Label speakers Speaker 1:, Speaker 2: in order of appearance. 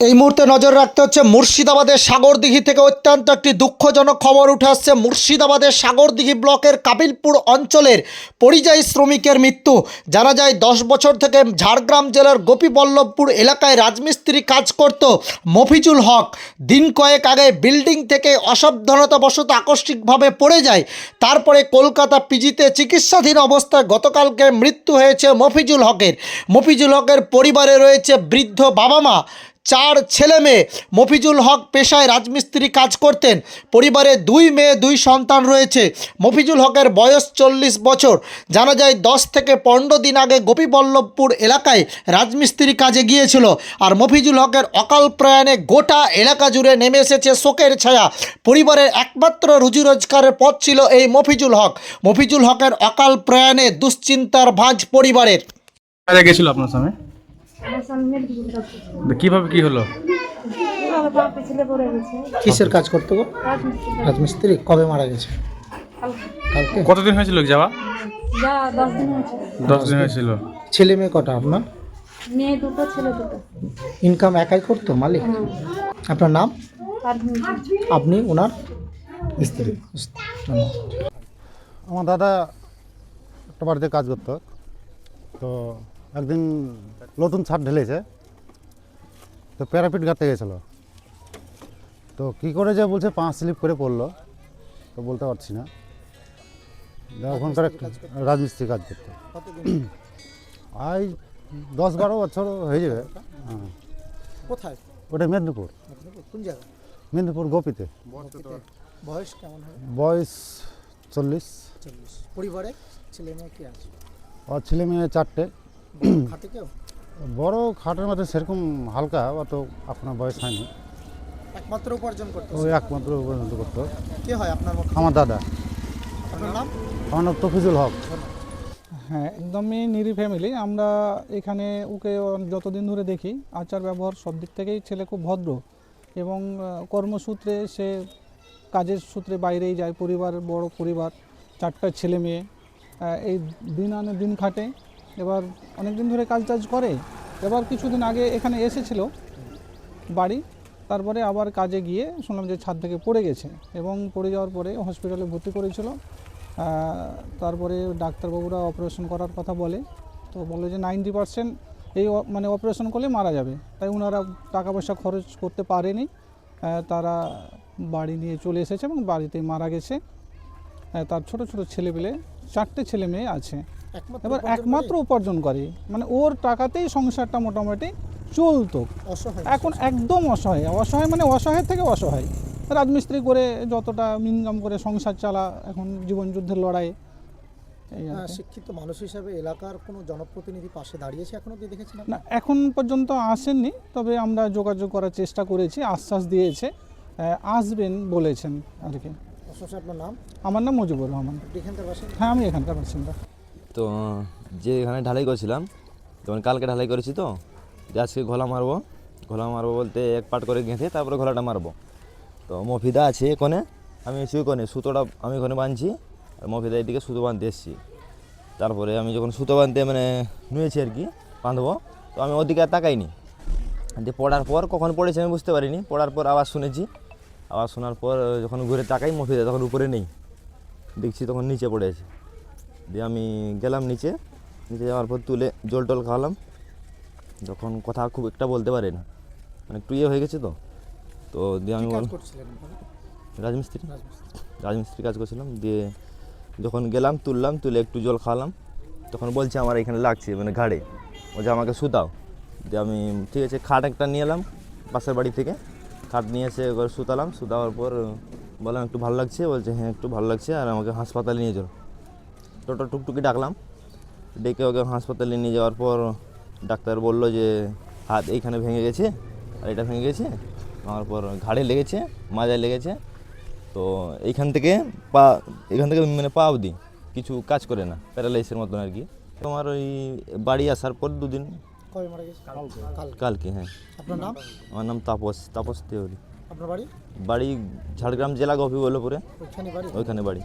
Speaker 1: এই মুহূর্তে নজর রাখতে হচ্ছে মুর্শিদাবাদের সাগরদিঘি থেকে অত্যন্ত একটি দুঃখজনক খবর উঠে আসছে। মুর্শিদাবাদের সাগরদিঘি ব্লকের কাবিলপুর অঞ্চলের পরিযায়ী শ্রমিকের মৃত্যু। জানা যায় 10 বছর থেকে ঝাড়গ্রাম জেলার গোপীবল্লভপুর এলাকায় রাজমিস্ত্রি কাজ করত মফিজুল হক। দিন কয়েক আগে বিল্ডিং থেকে অসাবধানতাবশত আকস্মিকভাবে পড়ে যায়। তারপরে কলকাতা পিজিতে চিকিৎসাধীন অবস্থায় গতকালকে মৃত্যু হয়েছে মফিজুল হকের। মফিজুল হকের পরিবারে রয়েছে বৃদ্ধ বাবা মা, 4 ছেলে মেয়ে। মফিজুল হক পেশায় রাজমিস্ত্রি কাজ করতেন। পরিবারে 2 মেয়ে 2 সন্তান রয়েছে। মফিজুল হকের বয়স 40 বছর। জানা যায় 10 থেকে 15 দিন আগে গোপীবল্লভপুর এলাকায় রাজমিস্ত্রি কাজে গিয়েছিল। আর মফিজুল হকের অকাল প্রয়াণে গোটা এলাকা জুড়ে নেমে এসেছে শোকের ছায়া। পরিবারের একমাত্র রুজি রোজগারের পথ ছিল এই মফিজুল হক। মফিজুল হকের অকাল প্রয়াণে দুশ্চিন্তার ভাঁজ পরিবারের।
Speaker 2: কাজে গেছিল আপনার সামনে,
Speaker 3: আমার সামনে মেডিকেল করছে।
Speaker 2: কিভাবে কি হলো?
Speaker 3: কিভাবে বাপে ছেলে পড়ে গেছে
Speaker 1: কিসের কাজ করতে গো?
Speaker 3: রাজমিস্ত্রি
Speaker 1: রাজমিস্ত্রি। কবে মারা গেছে?
Speaker 3: কালকে।
Speaker 1: কালকে।
Speaker 2: কতদিন হয়েছিল যাওয়া?
Speaker 3: যা 10 দিন হয়েছে।
Speaker 2: 10 দিন হয়েছিল।
Speaker 1: ছেলে মেয়ে কটা আপনার?
Speaker 3: মেয়ে দুটো ছেলে দুটো।
Speaker 1: ইনকাম একাই করতো মালিক? আপনার নাম? আপনি ওনার স্ত্রী?
Speaker 4: আমার দাদা একটা বাড়িতে কাজ করতো, তো একদিন নতুন ছাদ ঢেলেছে, তো প্যারাপিট গাঁথতে গেছিলো, তো কী করে যে বলছে পা স্লিপ করে পড়লো, তো বলতে পারছি না। ওখানকার রাজমিস্ত্রি কাজ করতো, আজ 10-12 বছর হয়ে যাবে। হ্যাঁ,
Speaker 1: কোথায়?
Speaker 4: ওটা মেদিনীপুর।
Speaker 1: কোন জায়গা?
Speaker 4: মেদিনীপুর গোপীতে।
Speaker 1: বয়স কেমন হয়?
Speaker 4: বয়স 40।
Speaker 1: পরিবারে ছেলে মেয়ে কি আছে?
Speaker 4: আর ছেলে মেয়ে 4টে।
Speaker 1: খাটে কেউ?
Speaker 4: বড় খাটের মধ্যে সেরকম হালকা, অত এখনো বয়স হয়নি।
Speaker 1: একমাত্র উপার্জন করতে
Speaker 4: ওই একমাত্র পর্যন্ত করতো।
Speaker 1: কে হয় আপনার মতো?
Speaker 4: আমার দাদা।
Speaker 1: আপনার নাম?
Speaker 4: আমার নাম তফিজুল হক।
Speaker 5: হ্যাঁ, একদমই নিরি ফ্যামিলি। আমরা এখানে ওকে যতদিন ধরে দেখি, আচার ব্যবহার সব দিক থেকেই ছেলে খুব ভদ্র এবং কর্মসূত্রে সে কাজের সূত্রে বাইরেই যায়। পরিবার বড় পরিবার, 4টা ছেলে মেয়ে, এই দিন আনে দিন খাটে। এবার অনেক দিন ধরে কাজ টাজ করে। এবার কিছুদিন আগে এখানে এসেছিল বাড়ি, তারপরে আবার কাজে গিয়ে শুনলাম যে ছাদ থেকে পড়ে গেছে এবং পড়ে যাওয়ার পরে হসপিটালে ভর্তি করেছিল। তারপরে ডাক্তারবাবুরা অপারেশন করার কথা বলে, তো বলে যে 90% এই মানে অপারেশন করলে মারা যাবে। তাই ওনারা টাকা পয়সা খরচ করতে পারেনি, তারা বাড়ি নিয়ে চলে এসেছে এবং বাড়িতেই মারা গেছে। তার ছোট ছোট ছেলেপেলে, 4টে ছেলে মেয়ে আছে। এবার একমাত্র উপার্জন করে, মানে ওর টাকাতেই সংসারটা মোটামুটি চলতো। এখন একদম অসহায়, অসহায় মানে অসহায় থেকে অসহায়। রাজমিস্ত্রি করে যতটা ইনকাম করে সংসার চালা, এখন জীবনযুদ্ধের লড়াই।
Speaker 1: শিক্ষিত মানুষ হিসাবে এলাকার কোনো জনপ্রতিনিধি পাশে দাঁড়িয়েছে এখনো কি দেখেছেন?
Speaker 5: না, এখন পর্যন্ত আসেননি, তবে আমরা যোগাযোগ করার চেষ্টা করেছি, আশ্বাস দিয়েছে আসবেন বলেছেন আর কি।
Speaker 1: আপনার নাম?
Speaker 5: আমার নাম মুজিবুর রহমান।
Speaker 1: এখানকার বাসিন্দা?
Speaker 5: হ্যাঁ, আমি এখানকার বাসিন্দা।
Speaker 6: তো যে এখানে ঢালাই করেছিলাম, যেমন কালকে ঢালাই করেছি, তো যে আজকে ঘোলা মারবো বলতে 1 পাট করে গেঁথে তারপরে ঘোলাটা মারবো। তো মফিদা আছে এখানে, আমি এসে ওখানে সুতোটা আমি ওখানে বাঁধছি, আর মফিদা এদিকে সুতো বাঁধতে এসেছি। তারপরে আমি যখন সুতো বাঁধতে মানে নুয়েছি আর কি, বাঁধবো, তো আমি ওদিকে আর তাকাইনি। যে পড়ার পর কখন পড়েছি আমি বুঝতে পারিনি। পড়ার পর আওয়াজ শুনেছি, আওয়াজ শোনার পর যখন ঘুরে তাকাই মফিদা তখন উপরে নেই, দেখছি তখন নিচে পড়ে আছে। দিয়ে আমি গেলাম নিচে যাওয়ার পর তুলে জল টল খাওয়ালাম। যখন কথা খুব একটা বলতে পারে না, মানে একটু হয়ে গেছে, তো দিয়ে আমি রাজমিস্ত্রি কাজ করছিলাম। দিয়ে যখন গেলাম তুলে একটু জল খাওয়ালাম, তখন বলছে আমার এখানে লাগছে মানে ঘাড়ে, ও যে আমাকে শুতাও। দিয়ে আমি ঠিক আছে খাট একটা নিয়ে এলাম পাশের বাড়ি থেকে, খাট নিয়ে এসে এবার শুতাওয়ার পর বললাম একটু ভালো লাগছে, বলছে হ্যাঁ একটু ভালো লাগছে, আর আমাকে হাসপাতালে নিয়ে চলো। টোটো টুকটুকি ডাকলাম, ডেকে ওকে হাসপাতালে নিয়ে যাওয়ার পর ডাক্তার বললো যে হাত এইখানে ভেঙে গেছে আর এটা ভেঙে গেছে, আমার পর ঘাড়ে লেগেছে, মাজায় লেগেছে। তো এখান থেকে মানে পা অবধি কিছু কাজ করে না, প্যারালাইসের মতন আর কি। তোমার ওই বাড়ি আসার পর 2 দিন।
Speaker 1: কবে মারা গেছে?
Speaker 6: কালকে। হ্যাঁ।
Speaker 1: আপনার নাম?
Speaker 6: আমার নাম তাপস তেওয়ারি।
Speaker 1: আপনার বাড়ি?
Speaker 6: বাড়ি ঝাড়গ্রাম জেলা গোপীবল্লভপুরে,
Speaker 1: ওইখানে বাড়ি?
Speaker 6: ওইখানে বাড়ি।